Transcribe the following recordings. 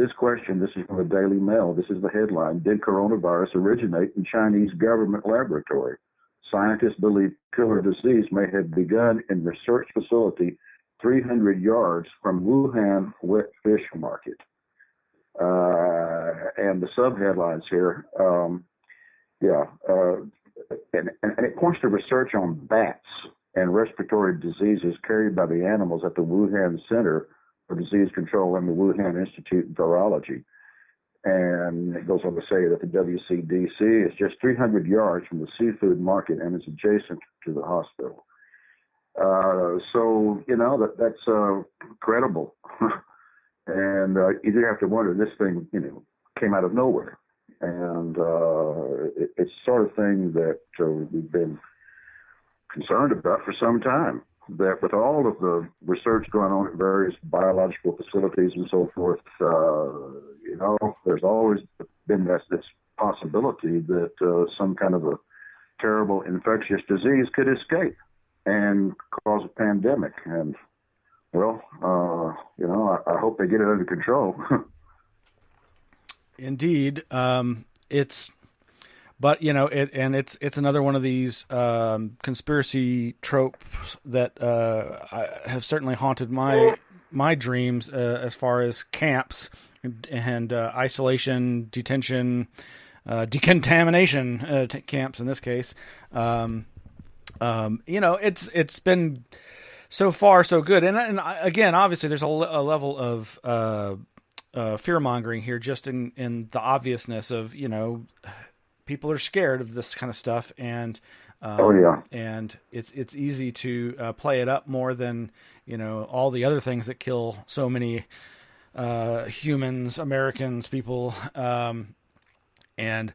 this question, this is from the Daily Mail. This is the headline. Did coronavirus originate in Chinese government laboratory? Scientists believe killer disease may have begun in research facility 300 yards from Wuhan wet fish market. And the subheadlines here, and it points to research on bats and respiratory diseases carried by the animals at the Wuhan Center for Disease Control and the Wuhan Institute of Virology. And it goes on to say that the WCDC is just 300 yards from the seafood market and is adjacent to the hospital. So, that's credible. And you do have to wonder, this thing, came out of nowhere. And it's the sort of thing that we've been concerned about for some time, that with all of the research going on at various biological facilities and so forth, there's always been this possibility that some kind of a terrible infectious disease could escape and cause a pandemic. And, I hope they get it under control. Indeed. It's another one of these conspiracy tropes that have certainly haunted my dreams as far as camps and isolation, detention, decontamination camps in this case. It's been so far so good, and again, obviously, there's a level of fear mongering here, just in the obviousness of people are scared of this kind of stuff, and and it's easy to play it up more than all the other things that kill so many humans, Americans, people, and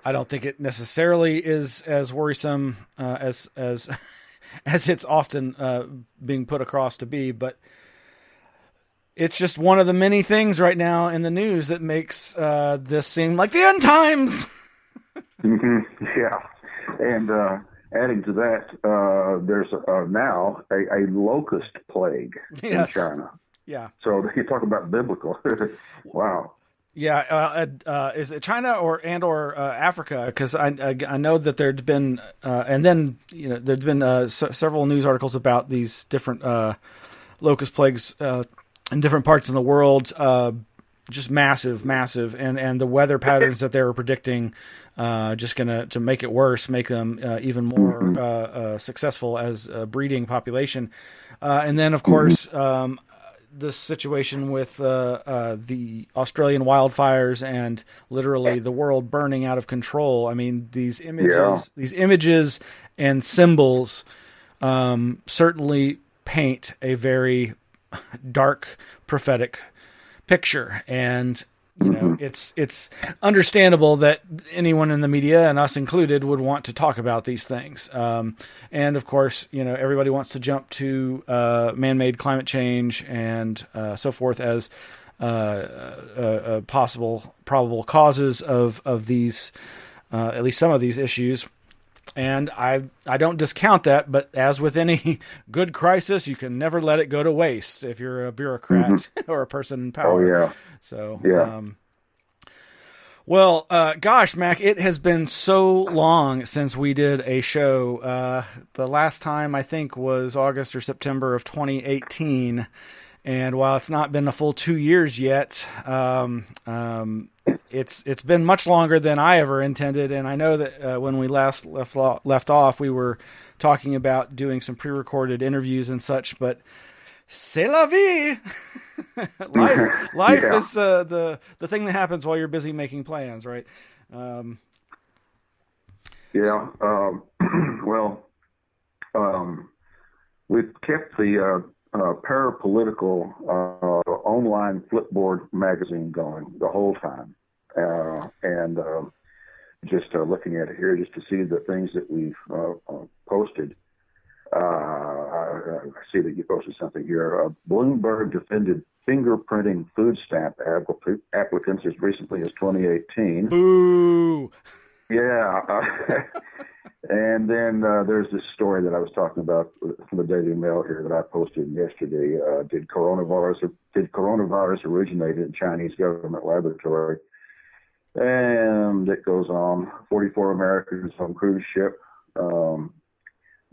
I don't think it necessarily is as worrisome as it's often being put across to be, but it's just one of the many things right now in the news that makes this seem like the end times. Mm-hmm. Yeah, and adding to that, there's now a locust plague in China. Yeah. So you talk about biblical. Wow. Yeah, is it China or Africa? Because I know that there'd been and then there'd been several news articles about these different locust plagues in different parts of the world, just massive, and the weather patterns that they were predicting just to make it worse, make them even more successful as a breeding population, and then of course. This situation with the Australian wildfires and literally the world burning out of control. I mean, these images and symbols certainly paint a very dark prophetic picture, and it's understandable that anyone in the media, and us included, would want to talk about these things. And of course, everybody wants to jump to man-made climate change and so forth as possible, probable causes of these, at least some of these issues. And I don't discount that, but as with any good crisis, you can never let it go to waste if you're a bureaucrat or a person in power. Oh, yeah. So, well, gosh, Mac, it has been so long since we did a show. The last time, I think, was August or September of 2018. And while it's not been a full 2 years yet, it's been much longer than I ever intended. And I know that when we last left off, we were talking about doing some pre-recorded interviews and such, but c'est la vie. Life is the thing that happens while you're busy making plans, right? We've kept the parapolitical online Flipboard magazine going the whole time, and just looking at it here, just to see the things that we've posted. I see that you posted something here. Bloomberg defended fingerprinting food stamp applicants as recently as 2018. Boo! Yeah. And then there's this story that I was talking about from the Daily Mail here that I posted yesterday. Did coronavirus originate in Chinese government laboratory? And it goes on. 44 Americans on cruise ship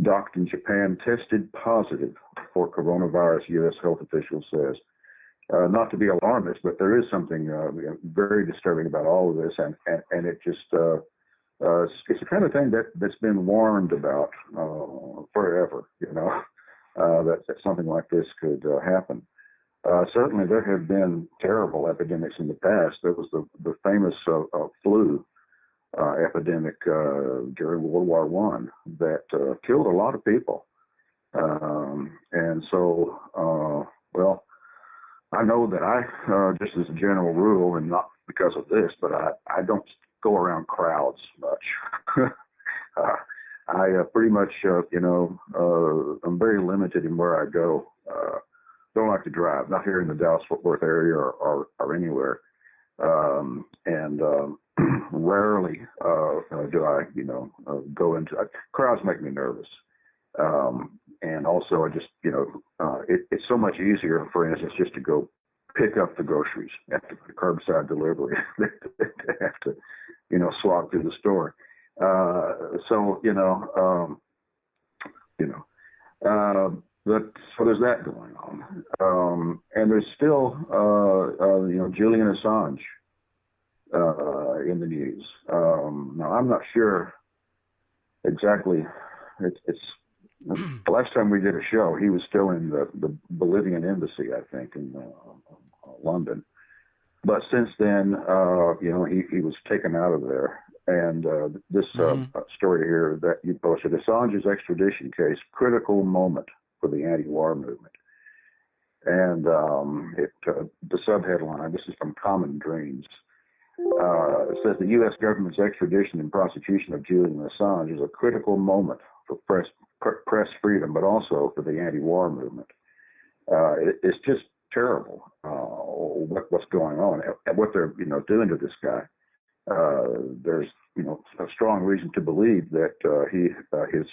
docked in Japan tested positive for coronavirus, U.S. health official says. Not to be alarmist, but there is something very disturbing about all of this, and it just it's the kind of thing that's been warned about forever. That something like this could happen. Certainly, there have been terrible epidemics in the past. There was the famous flu epidemic during World War I that killed a lot of people. And so, well, I know that I, just as a general rule, and not because of this, but I don't go around crowds much. I pretty much, I'm very limited in where I go. Don't like to drive, not here in the Dallas-Fort Worth area or anywhere. And rarely do I, go into crowds. Make me nervous. And also, I just, it's so much easier, for instance, just to go pick up the groceries after the curbside delivery to have to, slog through the store. But so there's that going on. And there's still, Julian Assange in the news. Now, I'm not sure exactly. It's the last time we did a show, he was still in the Bolivian embassy, I think, in London. But since then, he was taken out of there. And this story here that you posted, Assange's extradition case, critical moment for the anti-war movement. And the subheadline, this is from Common Dreams, it says the U.S. government's extradition and prosecution of Julian Assange is a critical moment for press freedom, but also for the anti-war movement. It's just terrible what's going on and what they're doing to this guy. There's a strong reason to believe that his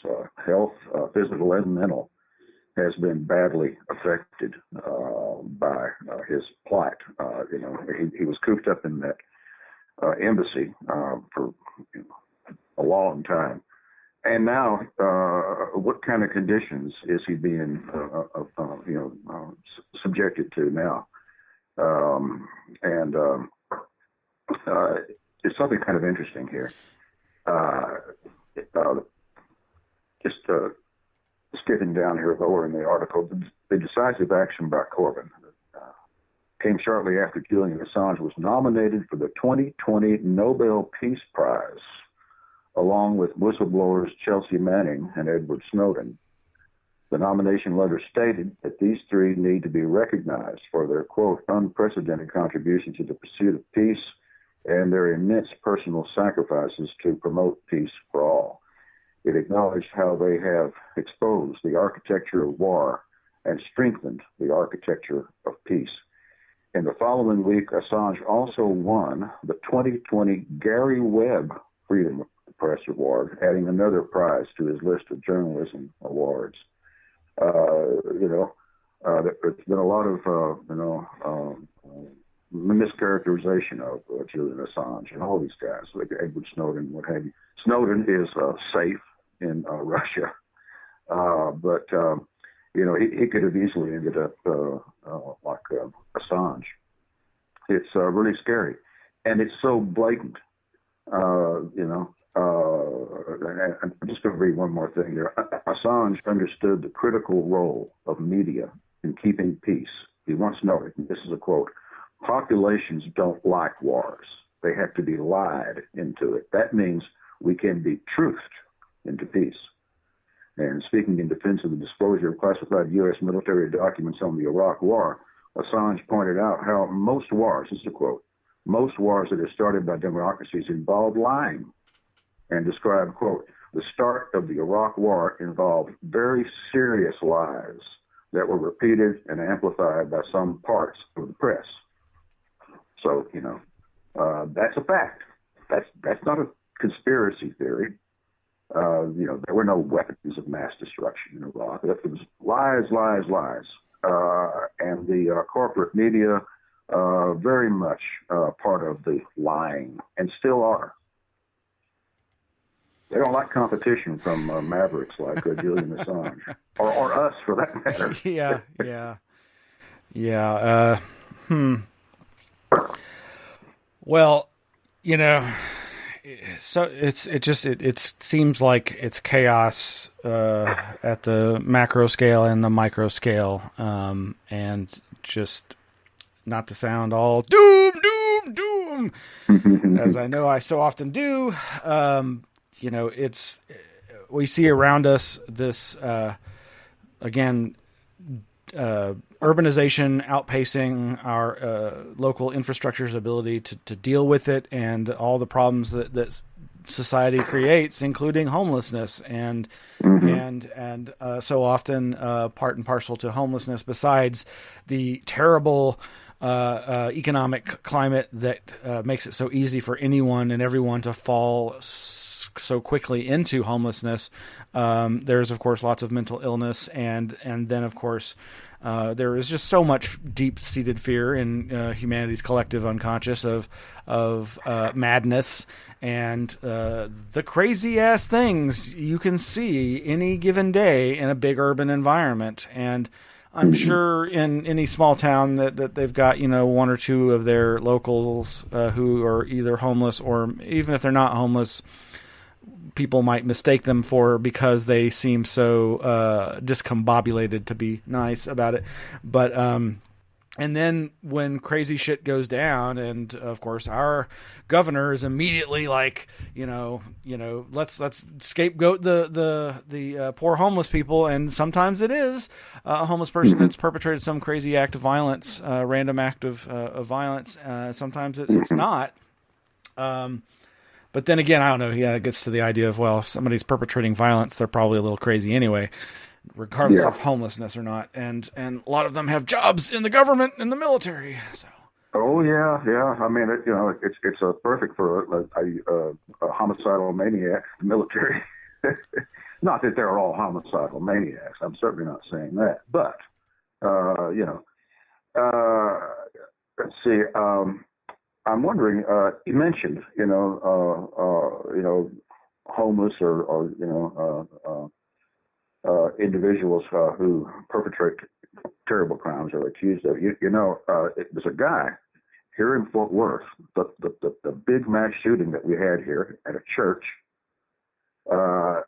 health, physical and mental, has been badly affected by his plight. He was cooped up in that embassy for a long time. And now, what kind of conditions is he being, subjected to now? It's something kind of interesting here. Skipping down here lower in the article, the decisive action by Corbyn came shortly after Julian Assange was nominated for the 2020 Nobel Peace Prize, along with whistleblowers Chelsea Manning and Edward Snowden. The nomination letter stated that these three need to be recognized for their, quote, unprecedented contribution to the pursuit of peace and their immense personal sacrifices to promote peace for all. It acknowledged how they have exposed the architecture of war and strengthened the architecture of peace. In the following week, Assange also won the 2020 Gary Webb Freedom of the Press Award, adding another prize to his list of journalism awards. There's been a lot of, mischaracterization of Julian Assange and all these guys, like Edward Snowden, what have you. Snowden is safe in Russia, but he could have easily ended up like Assange. It's really scary, and it's so blatant. And I'm just going to read one more thing here. Assange understood the critical role of media in keeping peace. He once noted, and this is a quote, "Populations don't like wars. They have to be lied into it. That means we can be truthed into peace." And speaking in defense of the disclosure of classified U.S. military documents on the Iraq War, Assange pointed out how most wars, this is a quote, most wars that are started by democracies involve lying, and described, quote, the start of the Iraq War involved very serious lies that were repeated and amplified by some parts of the press. So, that's a fact. That's not a conspiracy theory. There were no weapons of mass destruction in Iraq. It was lies, lies, lies. And the corporate media very much part of the lying, and still are. They don't like competition from mavericks like Julian Assange, or us for that matter. Yeah. Well, so it seems like it's chaos at the macro scale and the micro scale, and just not to sound all doom, as I know I so often do. We see around us this again. Urbanization outpacing our local infrastructure's ability to deal with it, and all the problems that society creates, including homelessness, and so often part and parcel to homelessness, besides the terrible economic climate that makes it so easy for anyone and everyone to fall so quickly into homelessness. There's of course lots of mental illness, and then of course there is just so much deep-seated fear in humanity's collective unconscious of madness and the crazy-ass things you can see any given day in a big urban environment. And I'm sure in any small town that they've got, one or two of their locals who are either homeless, or even if they're not homeless, people might mistake them for, because they seem so discombobulated to be nice about it. But and then when crazy shit goes down, and of course our governor is immediately like, let's scapegoat the poor homeless people, and sometimes it is a homeless person that's perpetrated some crazy act of violence, random act of violence. Sometimes it's not. But then again, I don't know. Yeah, it gets to the idea of, well, if somebody's perpetrating violence, they're probably a little crazy anyway, regardless of homelessness or not. And a lot of them have jobs in the government and the military. So. Oh yeah. I mean, it's perfect for a homicidal maniac, the military. Not that they're all homicidal maniacs. I'm certainly not saying that. But let's see. I'm wondering. You mentioned, homeless or individuals who perpetrate terrible crimes or accused of. It was a guy here in Fort Worth, the big mass shooting that we had here at a church. And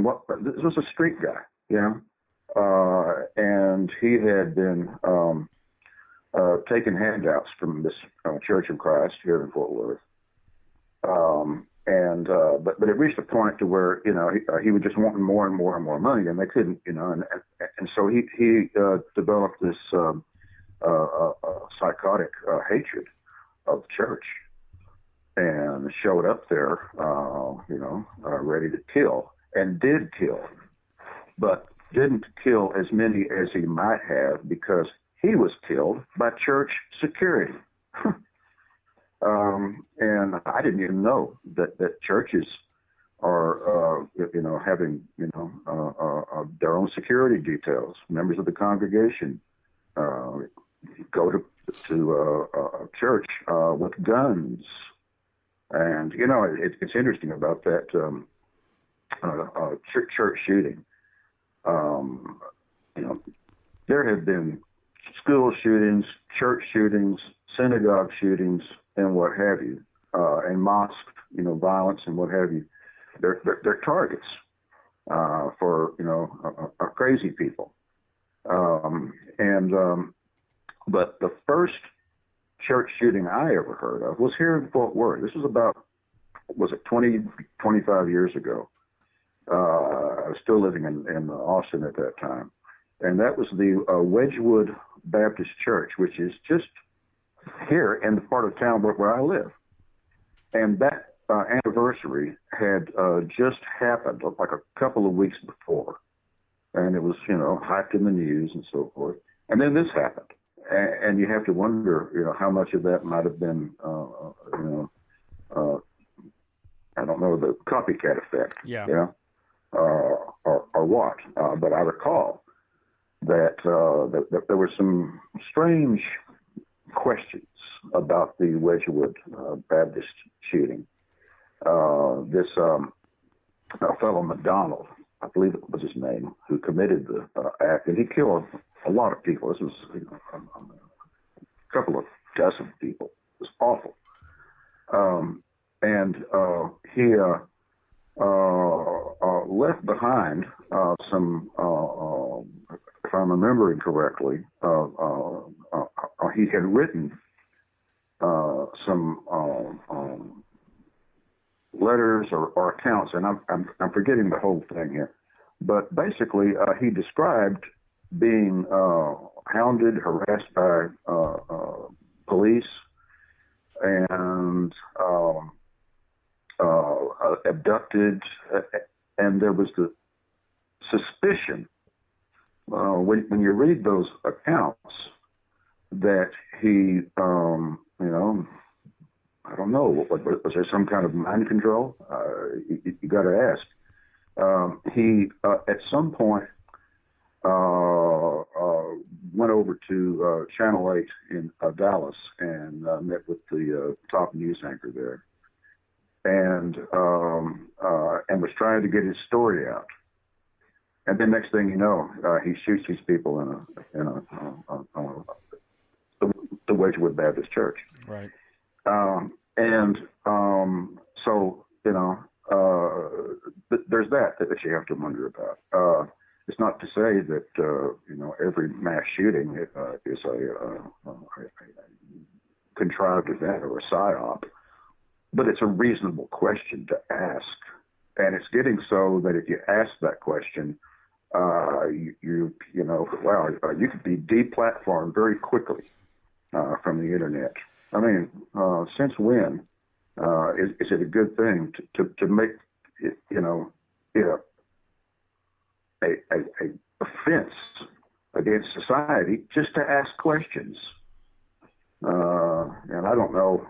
what this was a street guy, and he had been taking handouts from this Church of Christ here in Fort Worth. But it reached a point to where he was just wanting more and more and more money, and they couldn't, and so he developed this psychotic hatred of the church, and showed up there, ready to kill, and did kill, but didn't kill as many as he might have, because he was killed by church security. And I didn't even know that churches are, having, their own security details. Members of the congregation go to a church with guns. And, it's interesting about that church shooting. There have been school shootings, church shootings, synagogue shootings, and what have you, and mosque, violence and what have you. They're targets for crazy people. But the first church shooting I ever heard of was here in Fort Worth. This was about 25 years ago. I was still living in Austin at that time. And that was the Wedgwood Baptist Church, which is just here in the part of town where I live. And that anniversary had just happened like a couple of weeks before. And it was, hyped in the news and so forth. And then this happened. And you have to wonder, how much of that might have been, don't know the copycat effect. Yeah. Or what? But I recall that there were some strange questions about the Wedgwood Baptist shooting. This fellow McDonald, I believe it was his name, who committed the act, and he killed a lot of people. This was a couple of dozen people. It was awful. And he left behind some, if I'm remembering correctly, he had written some letters or accounts, and I'm forgetting the whole thing here. But basically, he described being hounded, harassed by police, and abducted, and there was the suspicion when you read those accounts that he, I don't know, was there some kind of mind control? You got to ask. He at some point went over to Channel 8 in Dallas and met with the top news anchor there, and was trying to get his story out. And then next thing you know, he shoots these people in the Wedgwood Baptist Church. Right. So there's that you have to wonder about. It's not to say that every mass shooting is a contrived event or a psyop, but it's a reasonable question to ask, and it's getting so that if you ask that question, you could be deplatformed very quickly from the internet. I mean, since when is it a good thing to make it, a offense against society just to ask questions? And I don't know,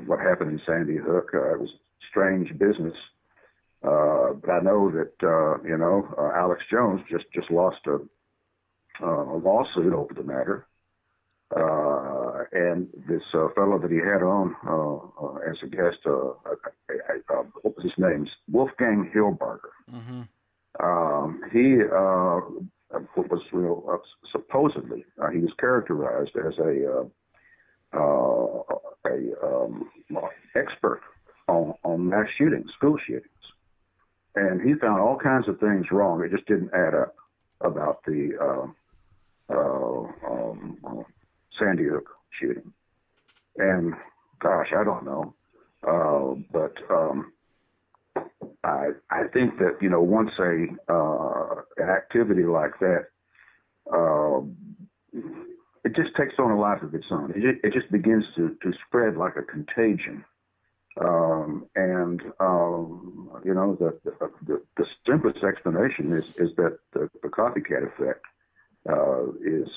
what happened in Sandy Hook. It was strange business. But I know that, Alex Jones just lost a lawsuit over the matter. And this fellow that he had on as a guest, what was his name? Wolfgang Hilberger. Mm-hmm. He was supposedly he was characterized as a expert on mass shootings, school shootings, and he found all kinds of things wrong. It just didn't add up about the Sandy Hook shooting. And gosh, I don't know, but I think that once an activity like that, it just takes on a life of its own. It just begins to spread like a contagion. The simplest explanation is that the copycat effect is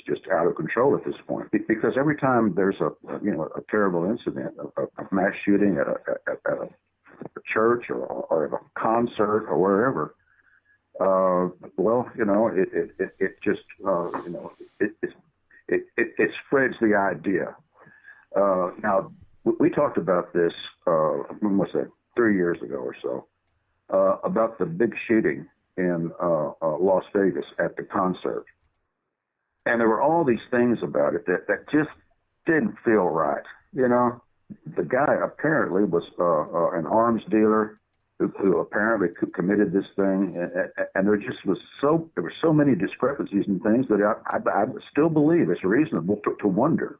just out of control at this point. Because every time there's a terrible incident, a mass shooting at a church or at a concert or wherever, it spreads the idea. Now, we talked about this, when was that, 3 years ago or so, about the big shooting in Las Vegas at the concert. And there were all these things about it that just didn't feel right. The guy apparently was an arms dealer who apparently committed this thing, and there were so many discrepancies and things that I still believe it's reasonable to wonder,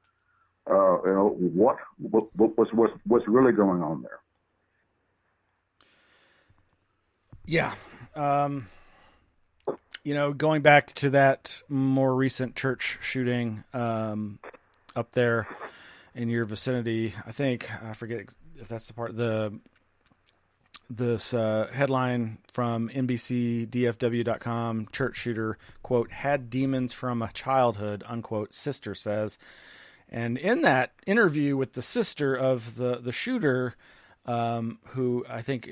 what was really going on there. Yeah. Going back to that more recent church shooting up there in your vicinity, I forget if that's the part, this headline from NBCDFW.com, church shooter, quote, had demons from a childhood, unquote, sister says. And in that interview with the sister of the shooter, who I think,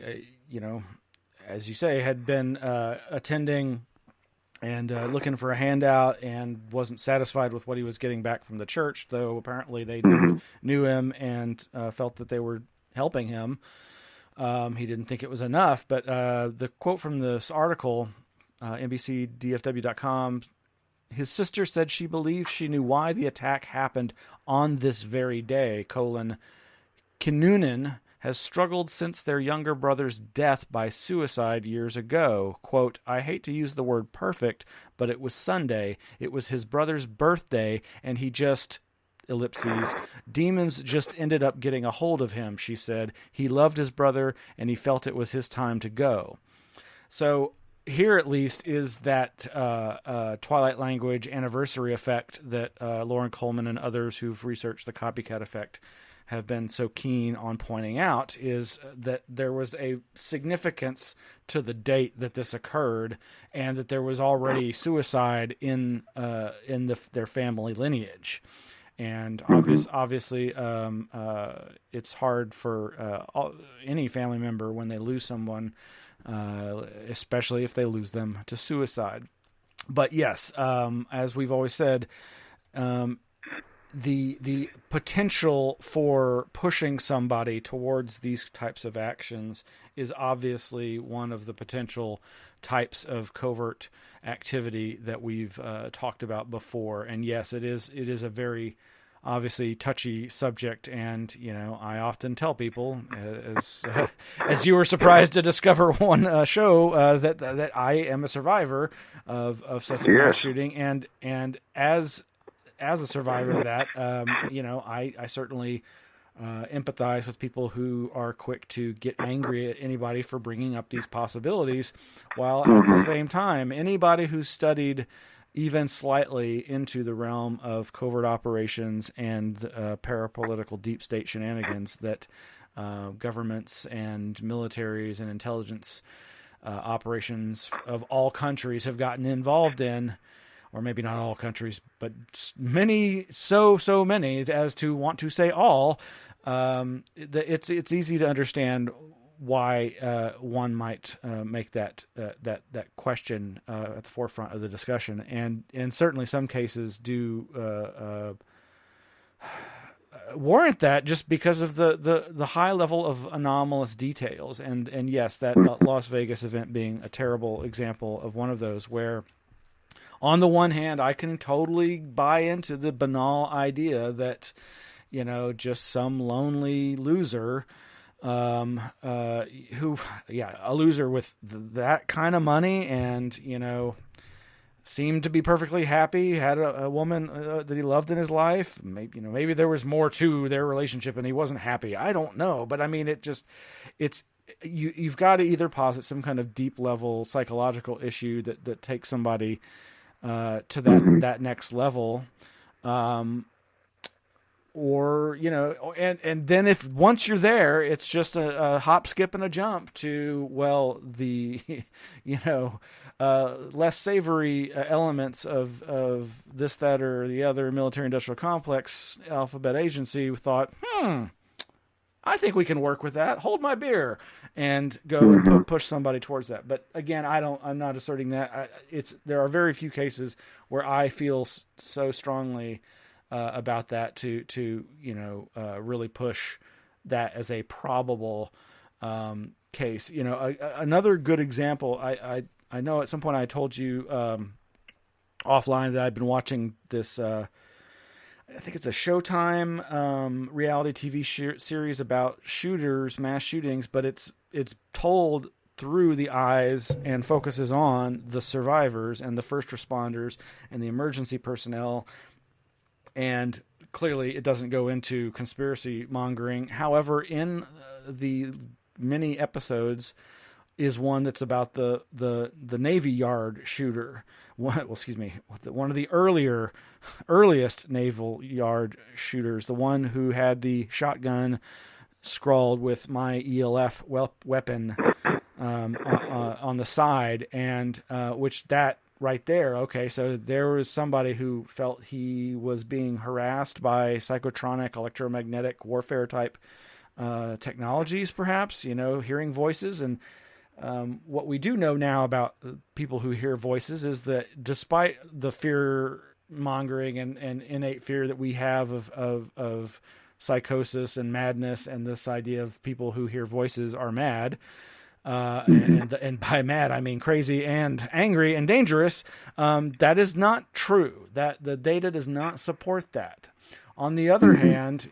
as you say, had been attending and looking for a handout and wasn't satisfied with what he was getting back from the church, though apparently they knew him and felt that they were helping him. He didn't think it was enough, but the quote from this article, NBCDFW.com, his sister said she believed she knew why the attack happened on this very day, Kinnunen has struggled since their younger brother's death by suicide years ago. Quote, I hate to use the word perfect, but it was Sunday. It was his brother's birthday, and he just... ellipses. Demons just ended up getting a hold of him, she said. He loved his brother, and he felt it was his time to go. So here, at least, is that Twilight language anniversary effect that Lauren Coleman and others who've researched the copycat effect have been so keen on pointing out, is that there was a significance to the date that this occurred, and that there was already suicide in their family lineage. And obviously, it's hard for any family member when they lose someone, especially if they lose them to suicide. But yes, as we've always said, the potential for pushing somebody towards these types of actions is obviously one of the potential types of covert activity that we've talked about before. And yes, it is a very obviously touchy subject, and I often tell people, as you were surprised to discover one show, that I am a survivor of such a mass shooting, and as a survivor of that, I certainly empathize with people who are quick to get angry at anybody for bringing up these possibilities, while at the same time, anybody who's studied even slightly into the realm of covert operations and parapolitical deep state shenanigans that governments and militaries and intelligence operations of all countries have gotten involved in, or maybe not all countries, but many, so many as to want to say all, it's easy to understand why one might make that question at the forefront of the discussion, and certainly some cases do warrant that, just because of the high level of anomalous details, and yes, that Las Vegas event being a terrible example of one of those, where on the one hand I can totally buy into the banal idea that just some lonely loser a loser with that kind of money, and seemed to be perfectly happy, had a woman that he loved in his life. Maybe there was more to their relationship and he wasn't happy. I don't know, but I mean, you've got to either posit some kind of deep level psychological issue that takes somebody to that next level, or and then if once you're there, it's just a hop, skip, and a jump to the less savory elements of this, that, or the other military-industrial complex alphabet agency. Thought, I think we can work with that. Hold my beer, and go and push somebody towards that. But again, I'm not asserting that. There are very few cases where I feel so strongly about that to really push that as a probable case. Another good example. I know at some point I told you offline that I've been watching this. I think it's a Showtime reality TV series about mass shootings, but it's told through the eyes and focuses on the survivors and the first responders and the emergency personnel. And clearly it doesn't go into conspiracy mongering. However, in the many episodes is one that's about the Navy Yard shooter. One of the earliest Naval Yard shooters, the one who had the shotgun scrawled with my ELF weapon on the side, and which that right there. Okay, so there was somebody who felt he was being harassed by psychotronic electromagnetic warfare type technologies, perhaps, hearing voices. And what we do know now about people who hear voices is that despite the fear mongering and innate fear that we have of psychosis and madness, and this idea of people who hear voices are mad, and by mad I mean crazy and angry and dangerous, that is not true. That the data does not support that. On the other hand,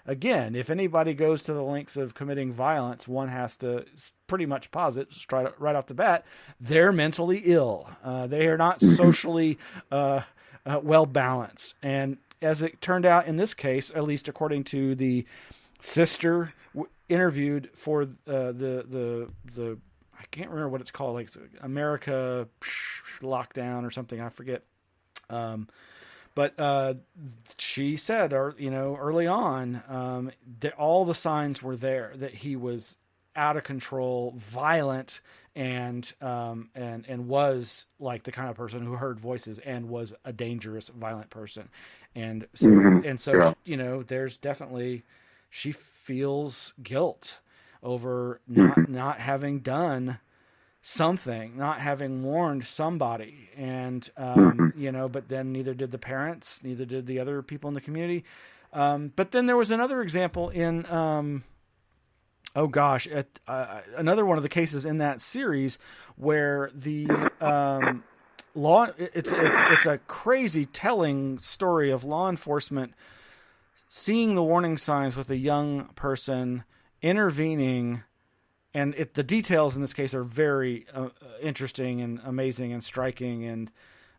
again, if anybody goes to the lengths of committing violence, one has to pretty much posit right off the bat, they're mentally ill. They are not socially well balanced. And as it turned out in this case, at least according to the sister interviewed for the I can't remember what it's called, like it's America lockdown or something, I forget. But she said, early on, that all the signs were there that he was out of control, violent, and was like the kind of person who heard voices and was a dangerous, violent person. And so, there's definitely, she feels guilt over not having done something, not having warned somebody. And, but then neither did the parents, neither did the other people in the community. But then there was another example in, another one of the cases in that series where the, it's a crazy telling story of law enforcement seeing the warning signs with a young person, intervening, and the details in this case are very interesting and amazing and striking.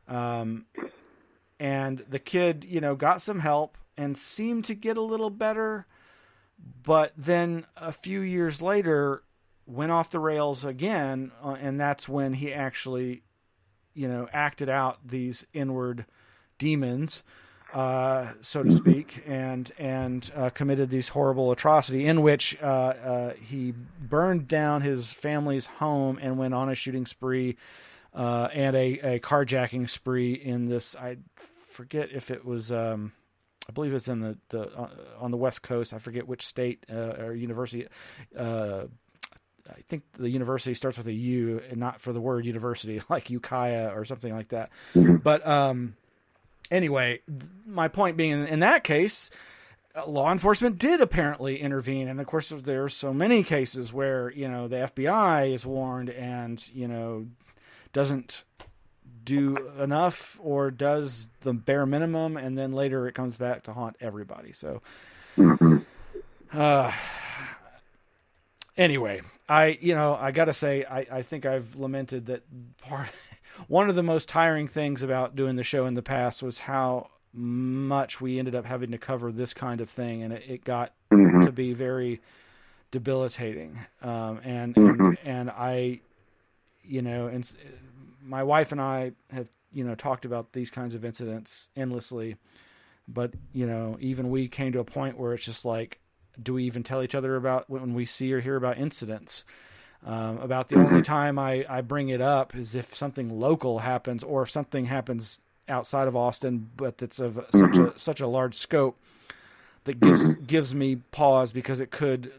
And the kid, got some help and seemed to get a little better, but then a few years later went off the rails again, and that's when he actually, acted out these inward demons, so to speak, and committed these horrible atrocity in which he burned down his family's home and went on a shooting spree and a carjacking spree in this. I forget if it was. I believe it's in the on the West Coast. I forget which state or university. I think the university starts with a U, and not for the word university, like Ukiah or something like that. But anyway, my point being, in that case, law enforcement did apparently intervene. And of course, there are so many cases where, the FBI is warned and, doesn't do enough or does the bare minimum. And then later it comes back to haunt everybody. So, anyway, I gotta say, I think I've lamented that one of the most tiring things about doing the show in the past was how much we ended up having to cover this kind of thing, and it got to be very debilitating. And I, and my wife and I have, talked about these kinds of incidents endlessly, but, even we came to a point where it's just like, do we even tell each other about when we see or hear about incidents? About the only time I bring it up is if something local happens, or if something happens outside of Austin, but that's of such a large scope that gives me pause, because it could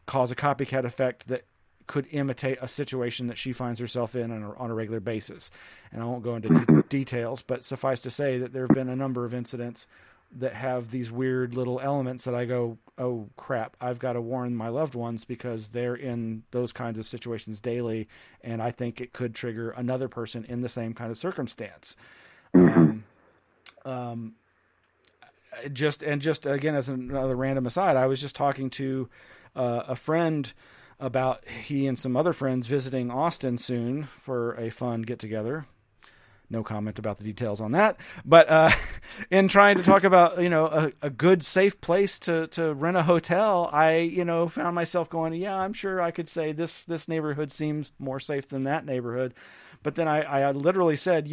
cause a copycat effect that could imitate a situation that she finds herself in on a regular basis. And I won't go into details, but suffice to say that there have been a number of incidents that have these weird little elements that I go, oh crap, I've got to warn my loved ones, because they're in those kinds of situations daily. And I think it could trigger another person in the same kind of circumstance. Just again, as another random aside, I was just talking to a friend about he and some other friends visiting Austin soon for a fun get together. No comment about the details on that, but in trying to talk about, a good, safe place to rent a hotel, I, found myself going, yeah, I'm sure I could say this neighborhood seems more safe than that neighborhood. But then I literally said,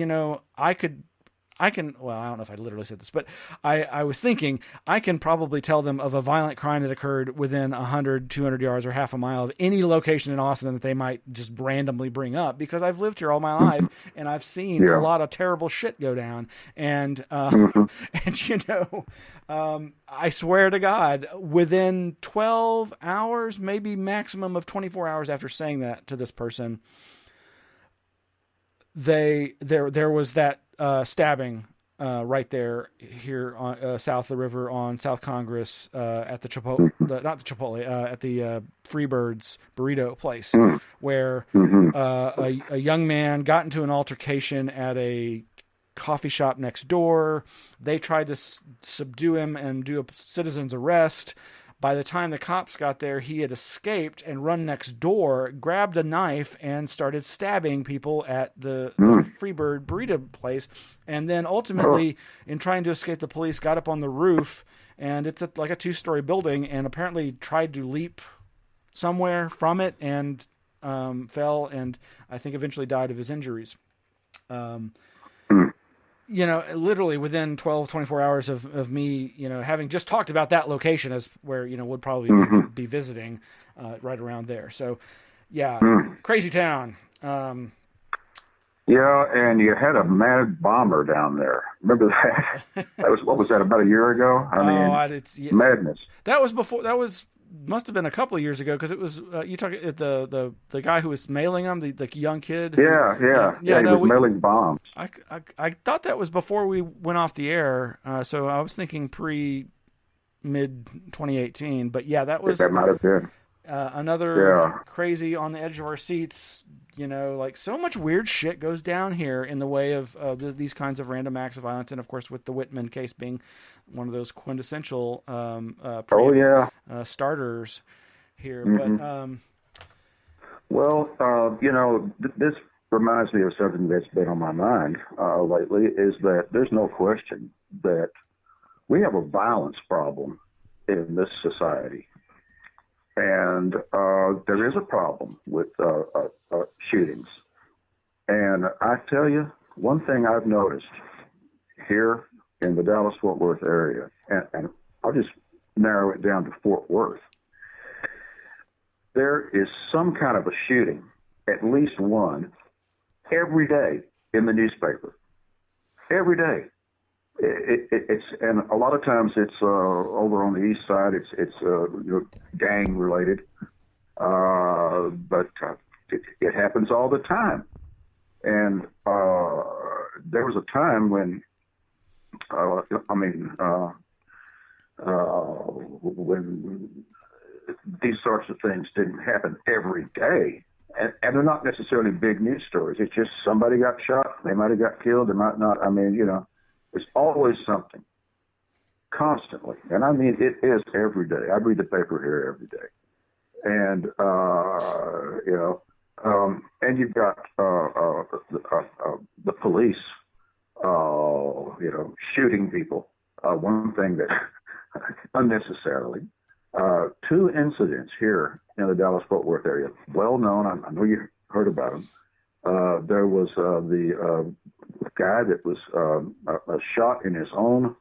I don't know if I literally said this, but I was thinking I can probably tell them of a violent crime that occurred within 100, 200 yards or half a mile of any location in Austin that they might just randomly bring up, because I've lived here all my life and I've seen a lot of terrible shit go down. And, I swear to God, within 12 hours, maybe maximum of 24 hours after saying that to this person, there was that stabbing right there here on south of the river on South Congress at the Chipotle, at the Freebirds burrito place, where a young man got into an altercation at a coffee shop next door. They tried to subdue him and do a citizen's arrest. By the time the cops got there, he had escaped and run next door, grabbed a knife, and started stabbing people at the Freebird burrito place. And then ultimately, in trying to escape the police, got up on the roof, and it's like a 2-story building, and apparently tried to leap somewhere from it and fell, and I think eventually died of his injuries. Literally within 12, 24 hours of me, having just talked about that location as where, would probably be visiting right around there. So, crazy town. And you had a mad bomber down there. Remember that? What was that, about a year ago? Madness. That was must have been a couple of years ago, because it was you talking the guy who was mailing them, the young kid. He was mailing bombs. I thought that was before we went off the air, so I was thinking mid 2018. But that was that might have been another crazy on the edge of our seats. Like so much weird shit goes down here in the way of these kinds of random acts of violence, and of course with the Whitman case being one of those quintessential starters here. But this reminds me of something that's been on my mind lately, is that there's no question that we have a violence problem in this society. And there is a problem with shootings. And I tell you, one thing I've noticed here in the Dallas-Fort Worth area, and I'll just narrow it down to Fort Worth, there is some kind of a shooting, at least one, every day in the newspaper. Every day. It's and a lot of times it's over on the east side. It's gang related, but it happens all the time. And there was a time when, when these sorts of things didn't happen every day, and they're not necessarily big news stories. It's just somebody got shot, they might have got killed, they might not. There's always something, constantly. And it is every day. I read the paper here every day. And, and you've got the police, shooting people. One thing that, unnecessarily, 2 incidents here in the Dallas-Fort Worth area, well known. I know you heard about them. There was the guy that was shot in his own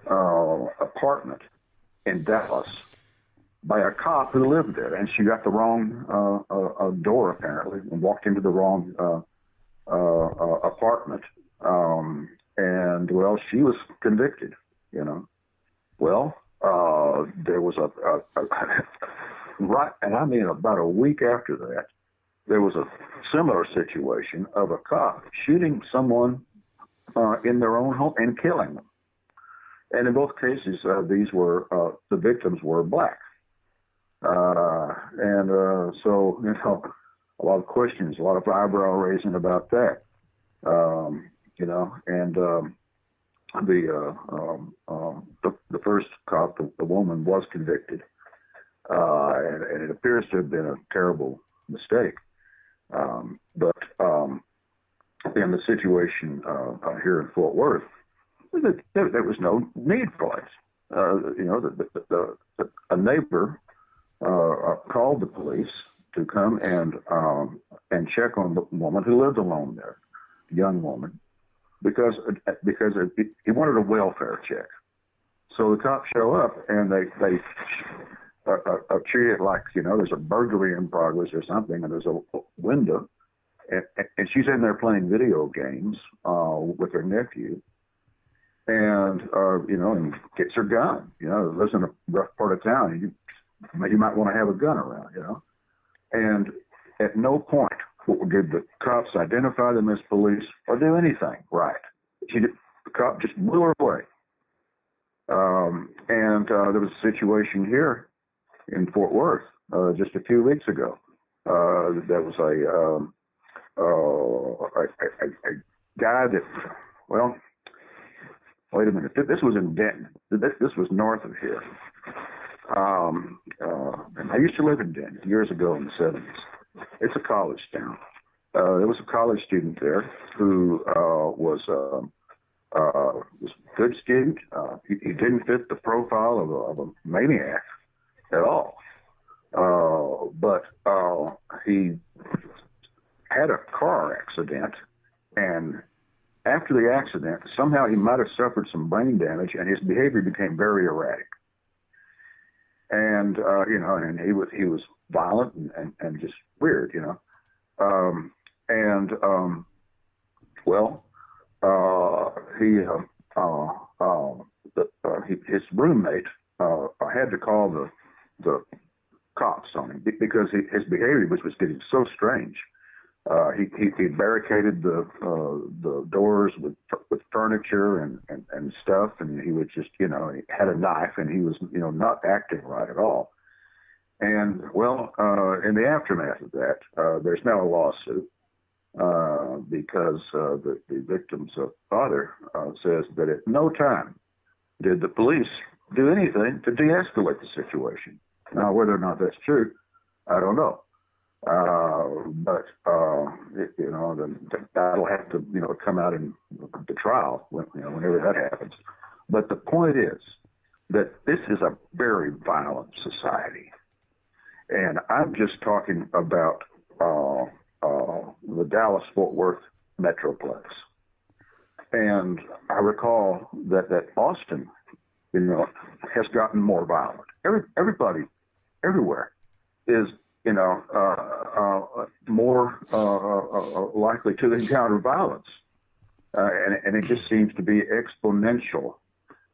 apartment in Dallas by a cop who lived there, and she got the wrong door apparently and walked into the wrong apartment, and she was convicted. There was right, and about a week after that, there was a similar situation of a cop shooting someone in their own home and killing them. And in both cases, the victims were black. So a lot of questions, a lot of eyebrow raising about that. The first cop, the woman, was convicted, and it appears to have been a terrible mistake. But in the situation here in Fort Worth, there was no need for it. A neighbor called the police to come and check on the woman who lived alone there, a young woman. because he wanted a welfare check. So the cops show up and they treat it like, there's a burglary in progress or something, and there's a window, and she's in there playing video games with her nephew, and and gets her gun. Lives in a rough part of town, and you might want to have a gun around, And at no point did the cops identify them as police or do anything right. The cop just blew her away. And there was a situation here in Fort Worth just a few weeks ago. There was a guy that, well, wait a minute. This was in Denton. This was north of here. And I used to live in Denton years ago in the 70s. It's a college town. There was a college student there who was a good student. He didn't fit the profile of a maniac at all. But he had a car accident, and after the accident, somehow he might have suffered some brain damage, and his behavior became very erratic. And and he was violent and just weird, his roommate had to call the cops on him because his behavior was getting so strange. He barricaded the doors with furniture and stuff, and he would just he had a knife, and he was not acting right at all. And in the aftermath of that, there's now a lawsuit because the victim's father says that at no time did the police do anything to de-escalate the situation. Now, whether or not that's true, I don't know. But that'll have to come out in the trial whenever that happens. But the point is that this is a very violent society, and I'm just talking about the Dallas-Fort Worth metroplex. And I recall that Austin, has gotten more violent. Everybody, everywhere, is more likely to encounter violence, and it just seems to be exponential.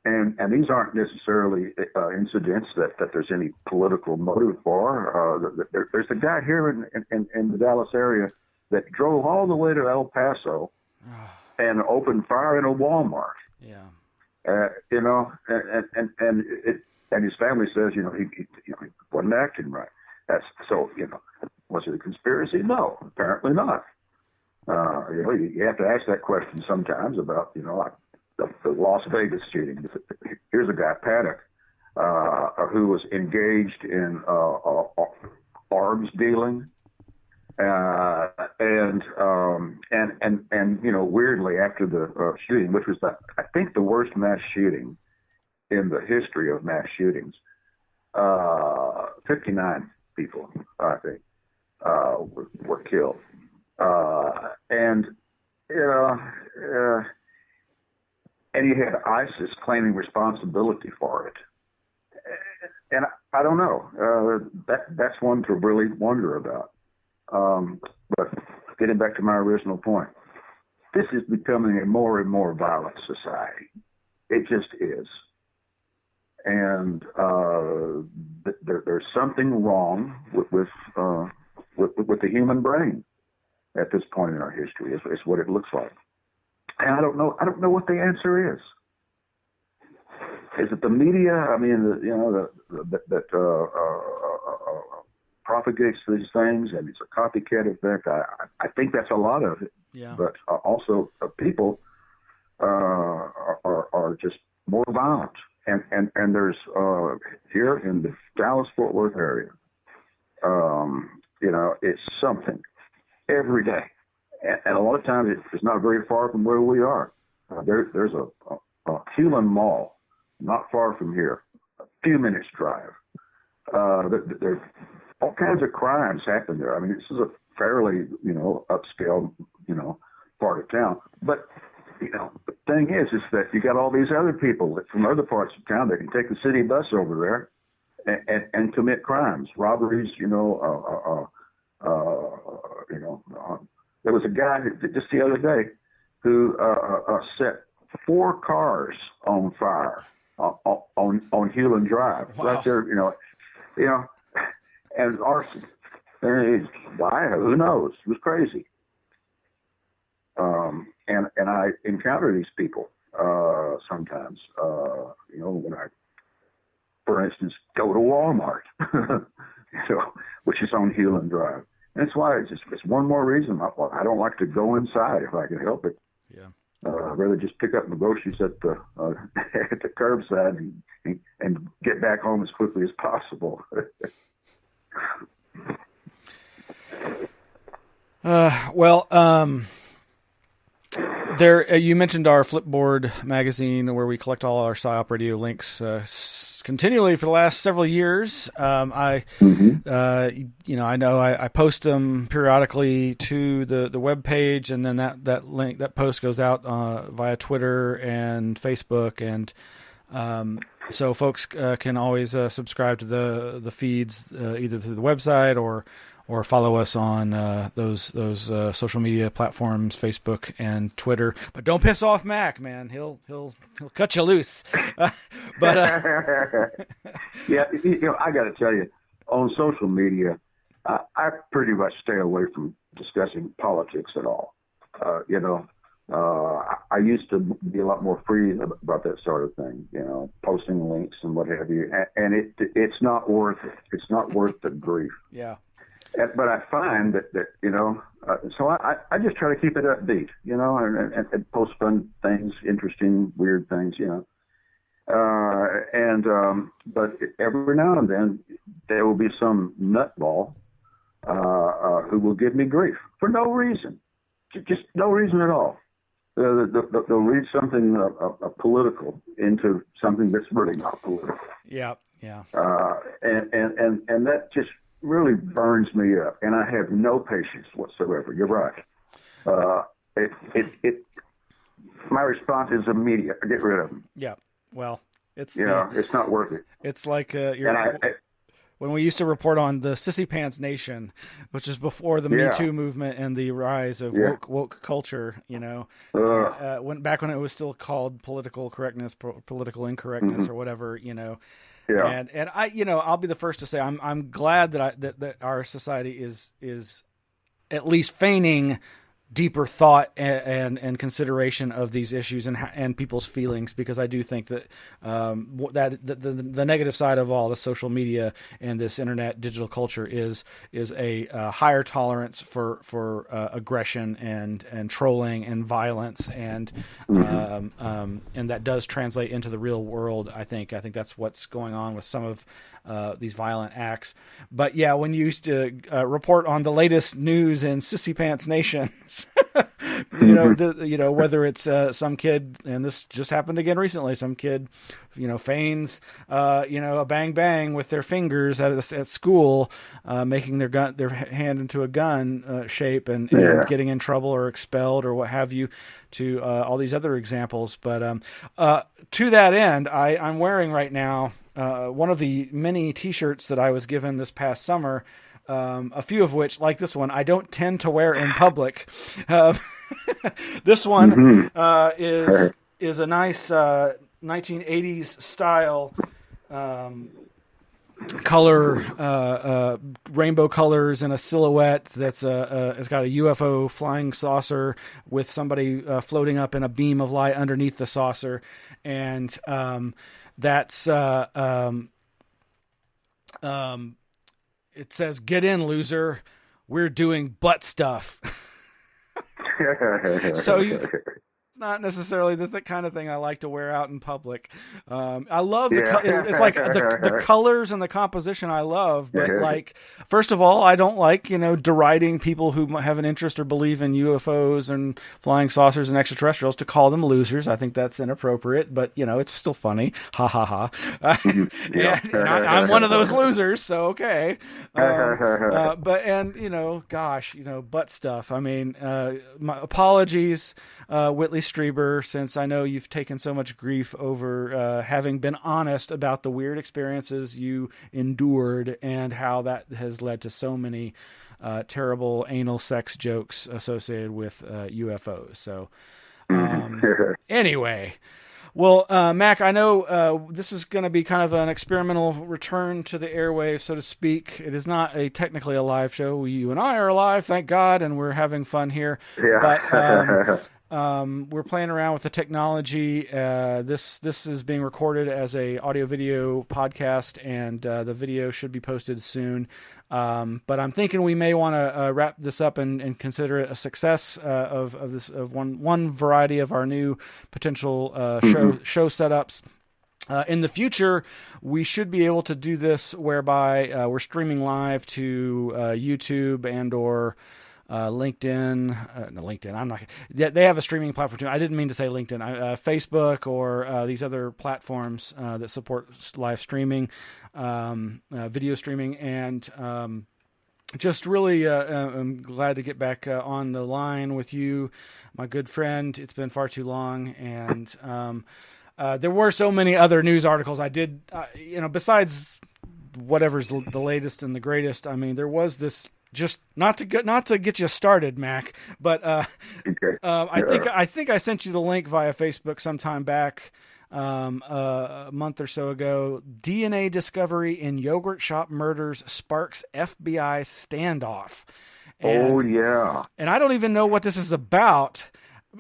And these aren't necessarily incidents that there's any political motive for. There's a guy here in the Dallas area that drove all the way to El Paso and opened fire in a Walmart. Yeah. And his family says, he wasn't acting right. Was it a conspiracy? No, apparently not. You have to ask that question sometimes about, like the Las Vegas shooting. Here's a guy, Paddock, who was engaged in arms dealing, and weirdly after the shooting, which was I think the worst mass shooting in the history of mass shootings, 59 people, I think, were killed, and you had ISIS claiming responsibility for it, and I don't know. That's one to really wonder about. But getting back to my original point, this is becoming a more and more violent society. It just is. And there's something wrong with the human brain at this point in our history. Is what it looks like. And I don't know what the answer is. Is it the media? I mean, that propagates these things, and it's a copycat effect. I think that's a lot of it. Yeah. But also people are just more violent. And there's here in the Dallas-Fort Worth area, it's something every day, and a lot of times it's not very far from where we are. There's a Human Mall not far from here, a few minutes drive. There's all kinds of crimes happen there. I mean, this is a fairly upscale part of town, but the thing is that you got all these other people that from other parts of town that can take the city bus over there and commit crimes, robberies. There was a guy just the other day who set 4 cars on fire on Hewland Drive, wow. right there. And arson. Why? Who knows? It was crazy. And I encounter these people sometimes. When I, for instance, go to Walmart, which is on Hewland Drive. And that's why it's one more reason I don't like to go inside if I can help it. Yeah. I'd rather just pick up my groceries at the at the curbside and get back home as quickly as possible. There, you mentioned our Flipboard magazine where we collect all our PsiOp-Radio links continually for the last several years. I know I post them periodically to the web page, and then that post goes out via Twitter and Facebook, and so folks can always subscribe to the feeds either through the website or follow us on those social media platforms, Facebook and Twitter. But don't piss off Mac, man. He'll cut you loose. But yeah, I got to tell you, on social media, I pretty much stay away from discussing politics at all. I used to be a lot more free about that sort of thing, posting links and what have you, and it's not worth it. It's not worth the grief. Yeah. But I find that so I just try to keep it upbeat, and post fun things, interesting, weird things, but every now and then there will be some nutball who will give me grief for no reason, just no reason at all. They'll read something political into something that's really not political. Yeah, yeah. And that just really burns me up, and I have no patience whatsoever. You're right. My response is immediate. Get rid of them. Yeah. Well, it's not worth it. It's like when we used to report on the Sissy Pants Nation, which is before the Me Too movement and the rise of woke culture. Back when it was still called political correctness, political incorrectness, or whatever. Yeah. And I, I'll be the first to say I'm glad that our society is at least feigning deeper thought and consideration of these issues and people's feelings, because I do think that the negative side of all the social media and this internet digital culture is a higher tolerance for aggression and trolling and violence and that does translate into the real world. I think that's what's going on with some of these violent acts. But yeah, when you used to report on the latest news in Sissy Pants Nations, whether it's some kid, and this just happened again recently, some kid, feigns, a bang bang with their fingers at school, making their hand into a gun shape and getting in trouble or expelled or what have you, to all these other examples. But to that end, I'm wearing right now one of the many T-shirts that I was given this past summer, a few of which, like this one, I don't tend to wear in public. This one is a nice 1980s style color, rainbow colors and a silhouette that's it's got a UFO flying saucer with somebody floating up in a beam of light underneath the saucer, and that's it says, "Get in, loser. We're doing butt stuff." So it's not necessarily the kind of thing I like to wear out in public. I love it's like the colors and the composition I love, but like, first of all, I don't like, deriding people who have an interest or believe in UFOs and flying saucers and extraterrestrials, to call them losers. I think that's inappropriate, but it's still funny. Ha ha ha. And I'm one of those losers, so okay. Gosh, butt stuff. I mean, my apologies, Whitley Strieber, since I know you've taken so much grief over having been honest about the weird experiences you endured and how that has led to so many terrible anal sex jokes associated with UFOs. So anyway, well, Mac, I know this is going to be kind of an experimental return to the airwaves, so to speak. It is not technically a live show. You and I are alive, thank God, and we're having fun here. Yeah. But we're playing around with the technology. This is being recorded as a audio-video podcast, and the video should be posted soon. But I'm thinking we may want to wrap this up and consider it a success of one variety of our new potential show setups. In the future, we should be able to do this whereby we're streaming live to YouTube and or LinkedIn. No, LinkedIn. I'm not. They have a streaming platform too. I didn't mean to say LinkedIn. Facebook or these other platforms that support live streaming, video streaming, and just really I'm glad to get back on the line with you, my good friend. It's been far too long, and there were so many other news articles I did. Besides whatever's the latest and the greatest. I mean, there was this. Just not to get you started, Mac, but okay. I think I sent you the link via Facebook sometime back, a month or so ago. DNA discovery in yogurt shop murders sparks FBI standoff. And I don't even know what this is about.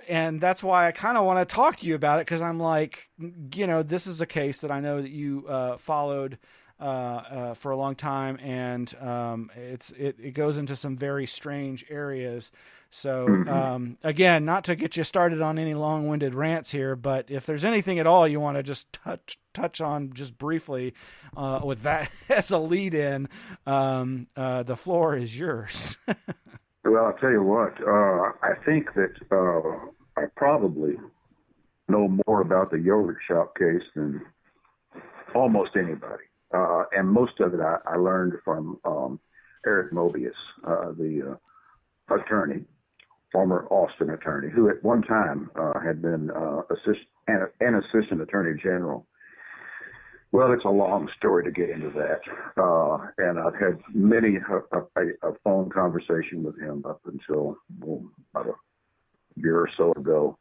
And that's why I kind of want to talk to you about it, because I'm like, this is a case that I know that you followed for a long time, and it goes into some very strange areas. So again, not to get you started on any long-winded rants here, but if there's anything at all you want to just touch on just briefly with that as a lead-in, the floor is yours. Well, I'll tell you what. I think that I probably know more about the yogurt shop case than almost anybody. And most of it I learned from Eric Mobius, the attorney, former Austin attorney, who at one time had been an assistant attorney general. Well, it's a long story to get into that. And I've had many a phone conversation with him up until about a year or so ago.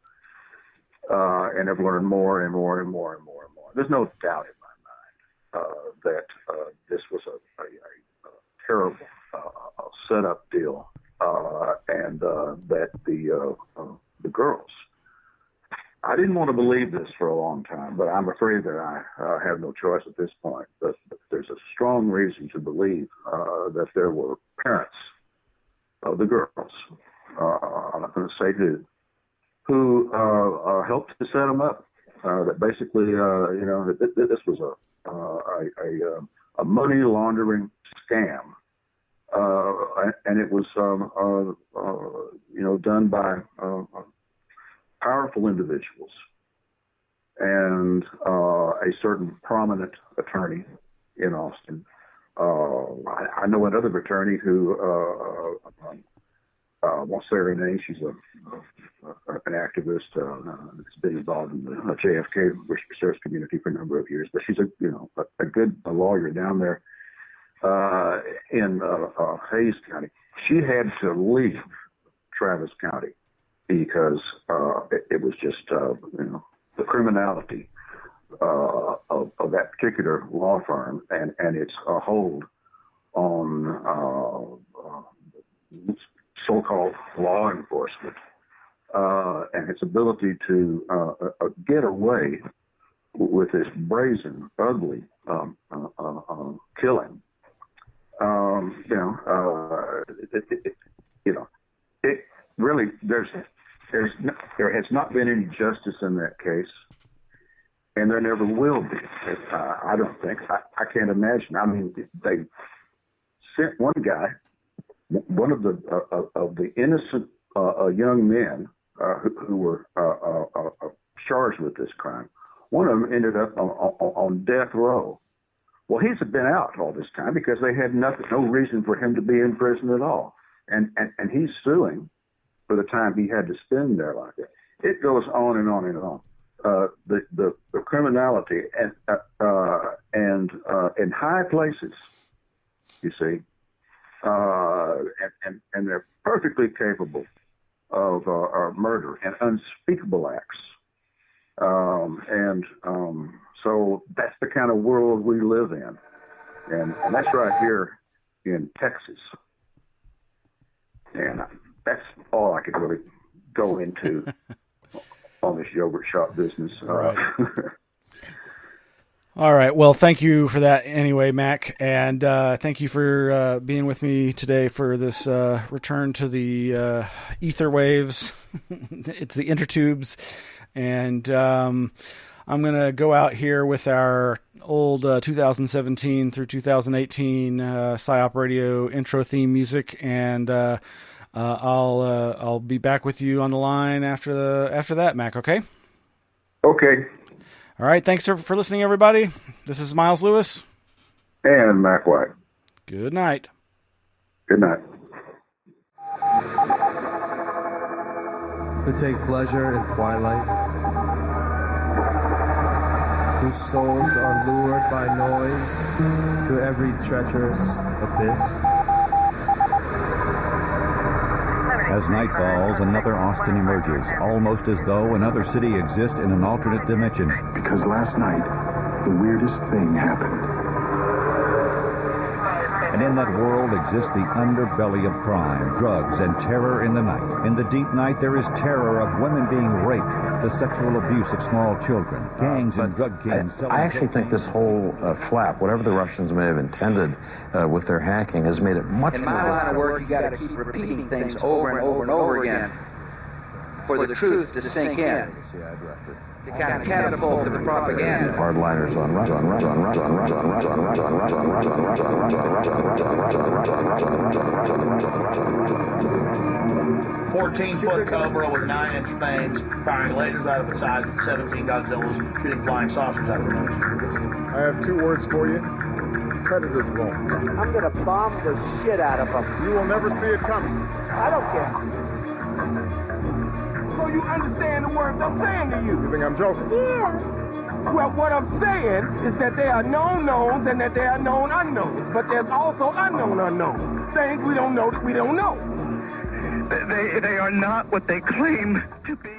And I've learned more and more and more and more and more. There's no doubt in my mind that this was a terrible setup deal, and that the girls. I didn't want to believe this for a long time, but I'm afraid that I have no choice at this point. But there's a strong reason to believe that there were parents of the girls, I'm not going to say who helped to set them up. That basically, this was a money laundering scam, and it was done by powerful individuals and a certain prominent attorney in Austin. I know another attorney who won't say her name. She's an activist that's been involved in the JFK research community for a number of years. But she's a good lawyer down there in Hayes County. She had to leave Travis County because it was just the criminality of that particular law firm and its hold on so-called law enforcement and its ability to get away with this brazen, ugly killing. It really there has not been any justice in that case, and there never will be. I don't think. I can't imagine. I mean, they sent one guy, one of the innocent young men who were charged with this crime. One of them ended up on death row. Well, he's been out all this time because they had no reason for him to be in prison at all, and he's suing for the time he had to spend there like that. It goes on and on and on. The criminality and in high places, you see, and they're perfectly capable of murder and unspeakable acts. So that's the kind of world we live in. And that's right here in Texas. And that's all I could really go into on this yogurt shop business. Right. All right. Well, thank you for that anyway, Mac. And thank you for being with me today for this return to the ether waves. It's the intertubes. And I'm going to go out here with our old 2017 through 2018 PsiOp-Radio intro theme music. And I'll be back with you on the line after that, Mac, okay? Okay. All right, thanks for listening, everybody. This is Miles Lewis. And Mac White. Good night. Good night. Who take pleasure in twilight, whose souls are lured by noise to every treacherous abyss. As night falls, another Austin emerges, almost as though another city exists in an alternate dimension. Because last night, the weirdest thing happened. And in that world exists the underbelly of crime, drugs, and terror in the night. In the deep night, there is terror of women being raped, the sexual abuse of small children, gangs and drug kings. I actually think this whole flap, whatever the Russians may have intended with their hacking, has made it much more... In my line of work, you got to keep repeating things over and over and over again for the truth to sink in. To kind of catapult the propaganda. Hardliners on Russia, 14-foot Cobra with 9-inch fangs, firing lasers out of the size of 17 Godzillas, shooting flying saucers out of their nose. I have 2 words for you. Predator drones. I'm gonna bomb the shit out of them. You will never see it coming. I don't care. So you understand the words I'm saying to you? You think I'm joking? Yeah. Well, what I'm saying is that there are known knowns and that there are known unknowns. But there's also unknown unknowns. Things we don't know that we don't know. They are not what they claim to be.